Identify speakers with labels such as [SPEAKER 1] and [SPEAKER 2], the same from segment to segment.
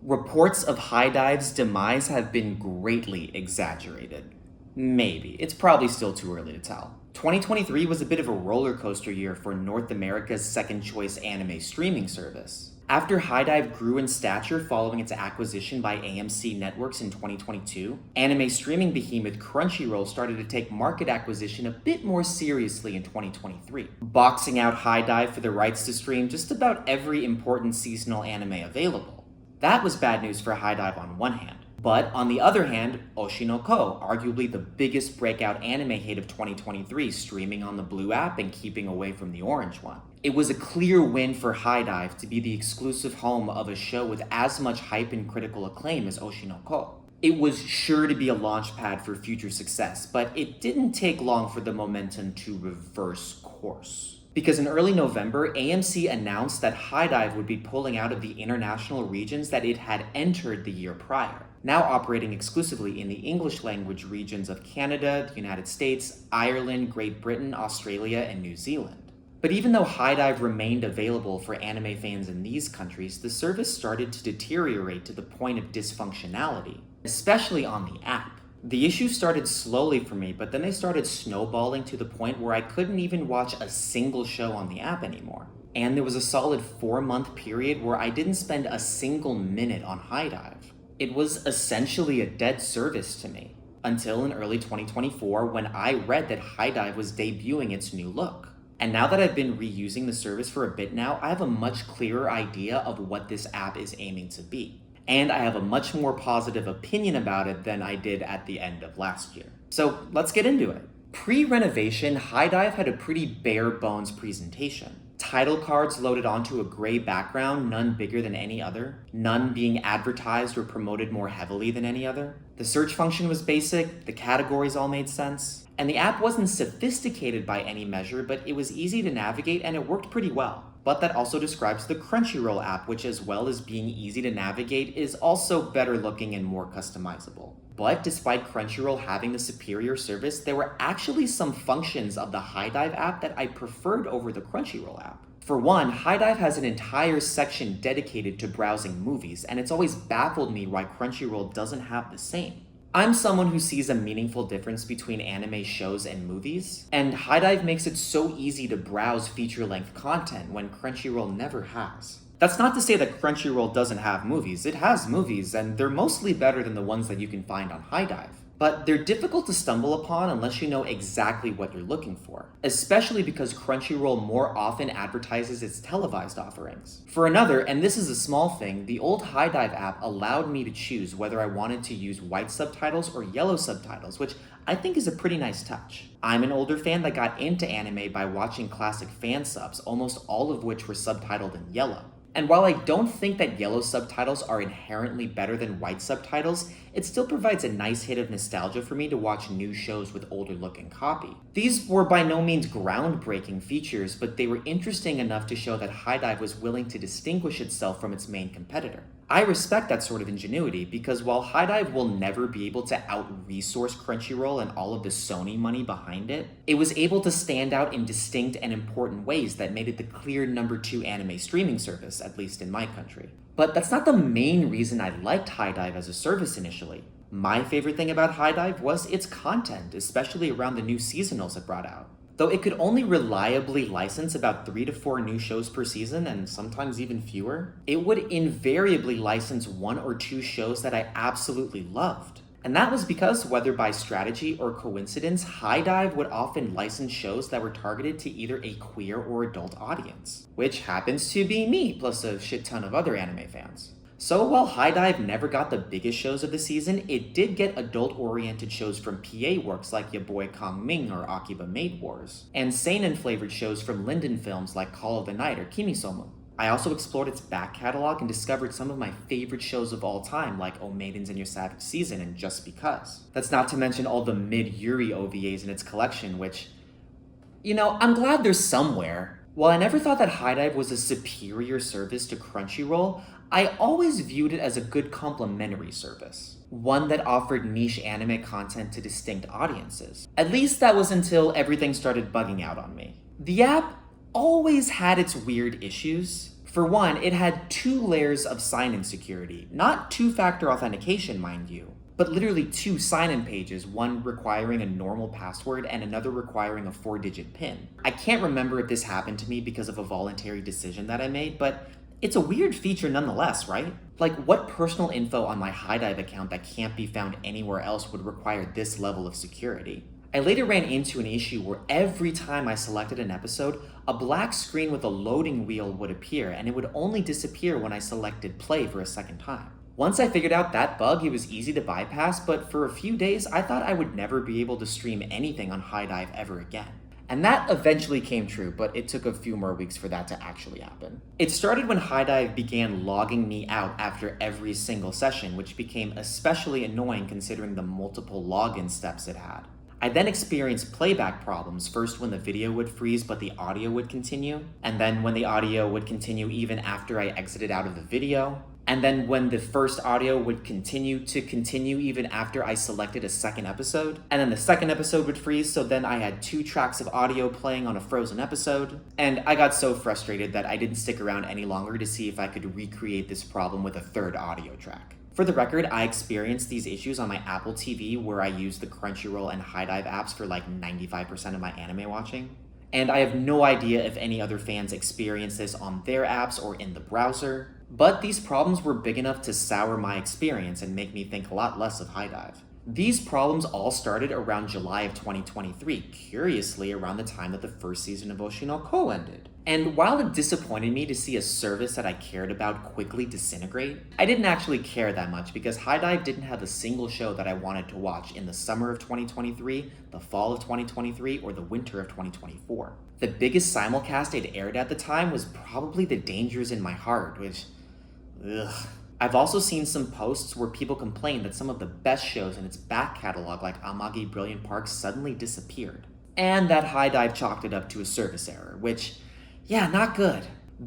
[SPEAKER 1] Reports of HIDIVE's demise have been greatly exaggerated. Maybe. It's probably still too early to tell. 2023 was a bit of a roller coaster year for North America's second choice anime streaming service. After HIDIVE grew in stature following its acquisition by AMC Networks in 2022, anime streaming behemoth Crunchyroll started to take market acquisition a bit more seriously in 2023, boxing out HIDIVE for the rights to stream just about every important seasonal anime available. That was bad news for HIDIVE on one hand. But on the other hand, Oshi no Ko, arguably the biggest breakout anime hit of 2023, streaming on the blue app and keeping away from the orange one. It was a clear win for HIDIVE to be the exclusive home of a show with as much hype and critical acclaim as Oshi no Ko. It was sure to be a launch pad for future success, but it didn't take long for the momentum to reverse course. Because in early November, AMC announced that HIDIVE would be pulling out of the international regions that it had entered the year prior, now operating exclusively in the English language regions of Canada, the United States, Ireland, Great Britain, Australia, and New Zealand. But even though HIDIVE remained available for anime fans in these countries, the service started to deteriorate to the point of dysfunctionality, especially on the app. The issue started slowly for me, but then they started snowballing to the point where I couldn't even watch a single show on the app anymore. And there was a solid 4-month period where I didn't spend a single minute on HIDIVE. It was essentially a dead service to me, until in early 2024 when I read that HIDIVE was debuting its new look. And now that I've been reusing the service for a bit now, I have a much clearer idea of what this app is aiming to be. And I have a much more positive opinion about it than I did at the end of last year. So let's get into it. Pre-renovation, HIDIVE had a pretty bare bones presentation. Title cards loaded onto a gray background, none bigger than any other, none being advertised or promoted more heavily than any other. The search function was basic, the categories all made sense, and the app wasn't sophisticated by any measure, but it was easy to navigate and it worked pretty well. But that also describes the Crunchyroll app, which as well as being easy to navigate, is also better looking and more customizable. But despite Crunchyroll having the superior service, there were actually some functions of the HIDIVE app that I preferred over the Crunchyroll app. For one, HIDIVE has an entire section dedicated to browsing movies, and it's always baffled me why Crunchyroll doesn't have the same. I'm someone who sees a meaningful difference between anime shows and movies, and HIDIVE makes it so easy to browse feature-length content when Crunchyroll never has. That's not to say that Crunchyroll doesn't have movies. It has movies, and they're mostly better than the ones that you can find on HIDIVE. But they're difficult to stumble upon unless you know exactly what you're looking for, especially because Crunchyroll more often advertises its televised offerings. For another, and this is a small thing, the old HIDIVE app allowed me to choose whether I wanted to use white subtitles or yellow subtitles, which I think is a pretty nice touch. I'm an older fan that got into anime by watching classic fan subs, almost all of which were subtitled in yellow. And while I don't think that yellow subtitles are inherently better than white subtitles, it still provides a nice hit of nostalgia for me to watch new shows with older looking copy. These were by no means groundbreaking features, but they were interesting enough to show that HIDIVE was willing to distinguish itself from its main competitor. I respect that sort of ingenuity because while HIDIVE will never be able to out-resource Crunchyroll and all of the Sony money behind it, it was able to stand out in distinct and important ways that made it the clear number 2 anime streaming service, at least in my country. But that's not the main reason I liked HIDIVE as a service initially. My favorite thing about HIDIVE was its content, especially around the new seasonals it brought out. Though it could only reliably license about 3 to 4 new shows per season, and sometimes even fewer, it would invariably license 1 or 2 shows that I absolutely loved. And that was because, whether by strategy or coincidence, HIDIVE would often license shows that were targeted to either a queer or adult audience, which happens to be me, plus a shit ton of other anime fans. So while HIDIVE never got the biggest shows of the season, it did get adult-oriented shows from PA Works like Ya Boy Kong Ming or Akiba Maid Wars, and seinen-flavored shows from Linden Films like Call of the Night or Kimisomu. I also explored its back catalog and discovered some of my favorite shows of all time like O Maidens in Your Savage Season and Just Because. That's not to mention all the mid-Yuri OVAs in its collection, which, I'm glad they're somewhere. While I never thought that HIDIVE was a superior service to Crunchyroll, I always viewed it as a good complementary service. One that offered niche anime content to distinct audiences. At least that was until everything started bugging out on me. The app always had its weird issues. For one, it had 2 layers of sign-in security. Not two-factor authentication, mind you, but literally 2 sign-in pages, one requiring a normal password and another requiring a 4-digit PIN. I can't remember if this happened to me because of a voluntary decision that I made, but it's a weird feature nonetheless, right? Like, what personal info on my HIDIVE account that can't be found anywhere else would require this level of security? I later ran into an issue where every time I selected an episode, a black screen with a loading wheel would appear, and it would only disappear when I selected play for a second time. Once I figured out that bug, it was easy to bypass, but for a few days, I thought I would never be able to stream anything on HIDIVE ever again. And that eventually came true, but it took a few more weeks for that to actually happen. It started when HIDIVE began logging me out after every single session, which became especially annoying considering the multiple login steps it had. I then experienced playback problems, first when the video would freeze but the audio would continue, and then when the audio would continue even after I exited out of the video, and then when the first audio would continue even after I selected a second episode, and then the second episode would freeze, so then I had 2 tracks of audio playing on a frozen episode, and I got so frustrated that I didn't stick around any longer to see if I could recreate this problem with a third audio track. For the record, I experienced these issues on my Apple TV where I use the Crunchyroll and HIDIVE apps for like 95% of my anime watching. And I have no idea if any other fans experience this on their apps or in the browser, but these problems were big enough to sour my experience and make me think a lot less of HIDIVE. These problems all started around July of 2023, curiously around the time that the first season of Oshinoko ended. And while it disappointed me to see a service that I cared about quickly disintegrate, I didn't actually care that much because HIDIVE didn't have a single show that I wanted to watch in the summer of 2023, the fall of 2023, or the winter of 2024. The biggest simulcast it aired at the time was probably The Dangers in My Heart, which, ugh. I've also seen some posts where people complain that some of the best shows in its back catalog, like Amagi Brilliant Park, suddenly disappeared. And that HIDIVE chalked it up to a service error, which, yeah, not good.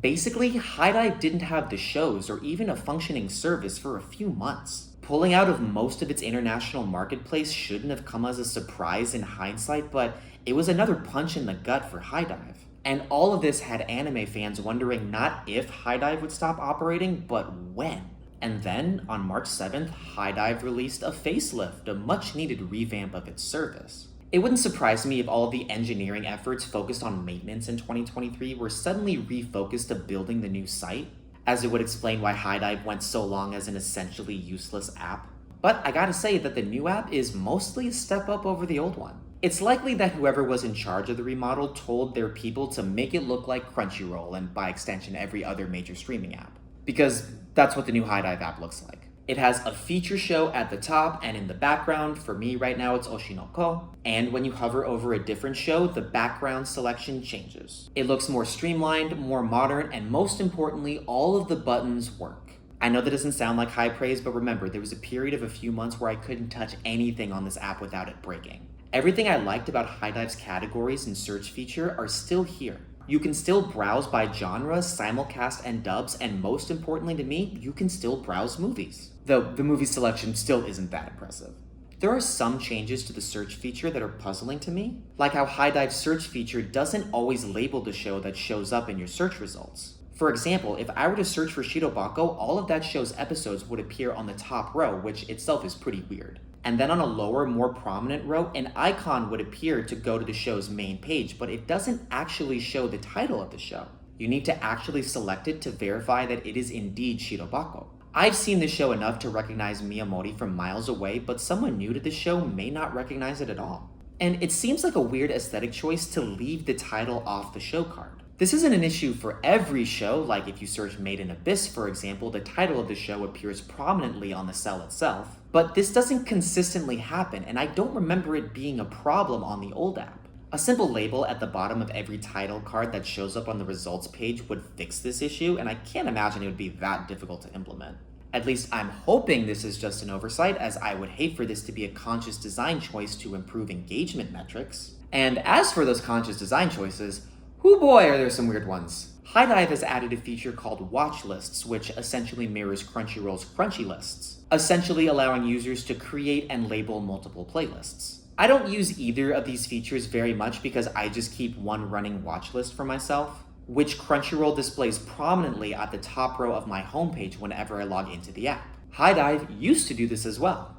[SPEAKER 1] Basically, HIDIVE didn't have the shows or even a functioning service for a few months. Pulling out of most of its international marketplace shouldn't have come as a surprise in hindsight, but it was another punch in the gut for HIDIVE. And all of this had anime fans wondering not if HIDIVE would stop operating, but when. And then, on March 7th, HIDIVE released a facelift, a much-needed revamp of its service. It wouldn't surprise me if all of the engineering efforts focused on maintenance in 2023 were suddenly refocused to building the new site, as it would explain why HIDIVE went so long as an essentially useless app. But I gotta say that the new app is mostly a step up over the old one. It's likely that whoever was in charge of the remodel told their people to make it look like Crunchyroll and by extension every other major streaming app. Because that's what the new HIDIVE app looks like. It has a feature show at the top and in the background. For me right now it's Oshinoko. And when you hover over a different show, the background selection changes. It looks more streamlined, more modern, and most importantly, all of the buttons work. I know that doesn't sound like high praise, but remember, there was a period of a few months where I couldn't touch anything on this app without it breaking. Everything I liked about HIDIVE's categories and search feature are still here. You can still browse by genre, simulcast, and dubs, and most importantly to me, you can still browse movies. Though the movie selection still isn't that impressive. There are some changes to the search feature that are puzzling to me, like how HIDIVE's search feature doesn't always label the show that shows up in your search results. For example, if I were to search for Shirobako, all of that show's episodes would appear on the top row, which itself is pretty weird. And then on a lower, more prominent row, an icon would appear to go to the show's main page, but it doesn't actually show the title of the show. You need to actually select it to verify that it is indeed Shirobako. I've seen the show enough to recognize Miyamori from miles away, but someone new to the show may not recognize it at all. And it seems like a weird aesthetic choice to leave the title off the show card. This isn't an issue for every show, like if you search Made in Abyss, for example, the title of the show appears prominently on the cell itself, but this doesn't consistently happen, and I don't remember it being a problem on the old app. A simple label at the bottom of every title card that shows up on the results page would fix this issue, and I can't imagine it would be that difficult to implement. At least I'm hoping this is just an oversight, as I would hate for this to be a conscious design choice to improve engagement metrics. And as for those conscious design choices, whoo boy are there some weird ones. HIDIVE has added a feature called watch lists, which essentially mirrors Crunchyroll's Crunchy lists, essentially allowing users to create and label multiple playlists. I don't use either of these features very much because I just keep one running watch list for myself. which Crunchyroll displays prominently at the top row of my homepage whenever I log into the app. HIDIVE used to do this as well.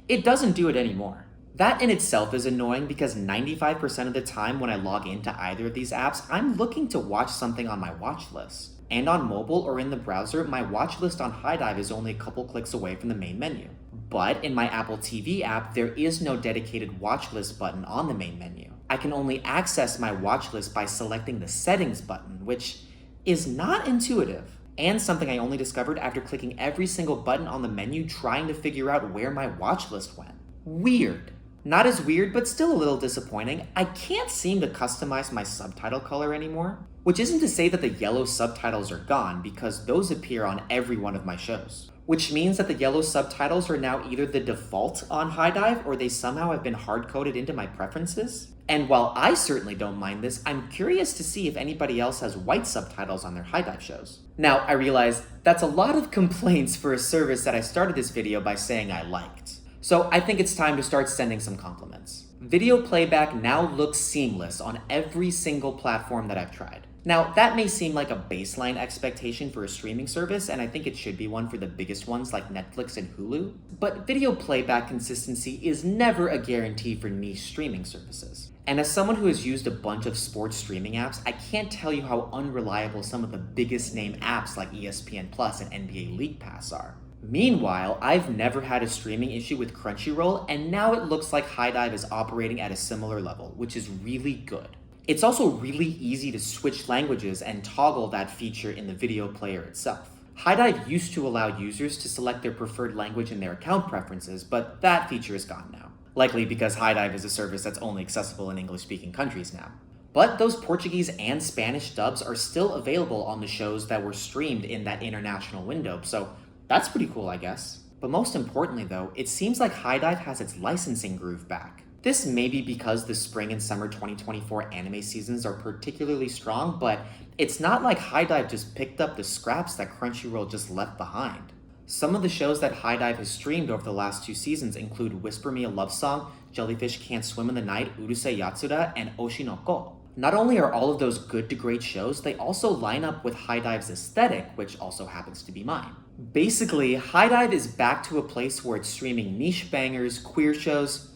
[SPEAKER 1] It doesn't do it anymore. That in itself is annoying because 95% of the time when I log into either of these apps, I'm looking to watch something on my watch list. And on mobile or in the browser, my watch list on HIDIVE is only a couple clicks away from the main menu. But in my Apple TV app, there is no dedicated watch list button on the main menu. I can only access my watch list by selecting the settings button, which is not intuitive, and something I only discovered after clicking every single button on the menu trying to figure out where my watch list went. Weird. Not as weird, but still a little disappointing. I can't seem to customize my subtitle color anymore, which isn't to say that the yellow subtitles are gone, because those appear on every one of my shows. Which means that the yellow subtitles are now either the default on HIDIVE or they somehow have been hard-coded into my preferences. And while I certainly don't mind this, I'm curious to see if anybody else has white subtitles on their HIDIVE shows. Now, I realize that's a lot of complaints for a service that I started this video by saying I liked. So I think it's time to start sending some compliments. Video playback now looks seamless on every single platform that I've tried. Now, that may seem like a baseline expectation for a streaming service, and I think it should be one for the biggest ones like Netflix and Hulu, but video playback consistency is never a guarantee for niche streaming services. And as someone who has used a bunch of sports streaming apps, I can't tell you how unreliable some of the biggest name apps like ESPN Plus and NBA League Pass are. Meanwhile, I've never had a streaming issue with Crunchyroll, and now it looks like HIDIVE is operating at a similar level, which is really good. It's also really easy to switch languages and toggle that feature in the video player itself. HIDIVE used to allow users to select their preferred language in their account preferences, but that feature is gone now. Likely because HIDIVE is a service that's only accessible in English-speaking countries now. But those Portuguese and Spanish dubs are still available on the shows that were streamed in that international window, so that's pretty cool, I guess. But most importantly though, it seems like HIDIVE has its licensing groove back. This may be because the spring and summer 2024 anime seasons are particularly strong, but it's not like HIDIVE just picked up the scraps that Crunchyroll just left behind. Some of the shows that HIDIVE has streamed over the last 2 seasons include Whisper Me a Love Song, Jellyfish Can't Swim in the Night, Urusei Yatsura, and Oshinoko. Not only are all of those good to great shows, they also line up with HIDIVE's aesthetic, which also happens to be mine. Basically, HIDIVE is back to a place where it's streaming niche bangers, queer shows,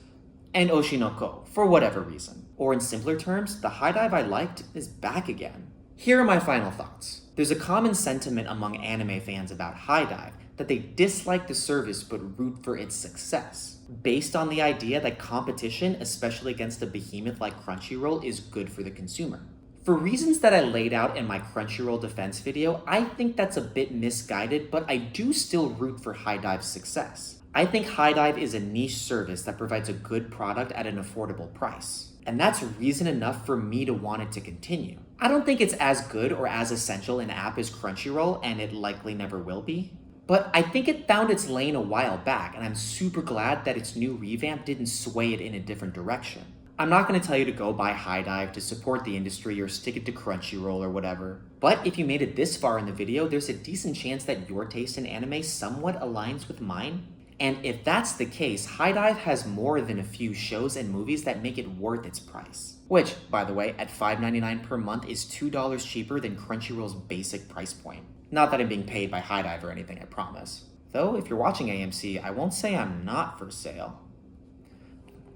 [SPEAKER 1] and Oshinoko, for whatever reason. Or in simpler terms, the HIDIVE I liked is back again. Here are my final thoughts. There's a common sentiment among anime fans about HIDIVE that they dislike the service but root for its success, based on the idea that competition, especially against a behemoth like Crunchyroll, is good for the consumer. For reasons that I laid out in my Crunchyroll defense video, I think that's a bit misguided, but I do still root for HIDIVE's success. I think HIDIVE is a niche service that provides a good product at an affordable price. And that's reason enough for me to want it to continue. I don't think it's as good or as essential an app as Crunchyroll, and it likely never will be. But I think it found its lane a while back, and I'm super glad that its new revamp didn't sway it in a different direction. I'm not going to tell you to go buy HIDIVE to support the industry or stick it to Crunchyroll or whatever. But if you made it this far in the video, there's a decent chance that your taste in anime somewhat aligns with mine. And if that's the case, HIDIVE has more than a few shows and movies that make it worth its price. Which, by the way, at $5.99 per month is $2 cheaper than Crunchyroll's basic price point. Not that I'm being paid by HIDIVE or anything, I promise. Though, if you're watching AMC, I won't say I'm not for sale.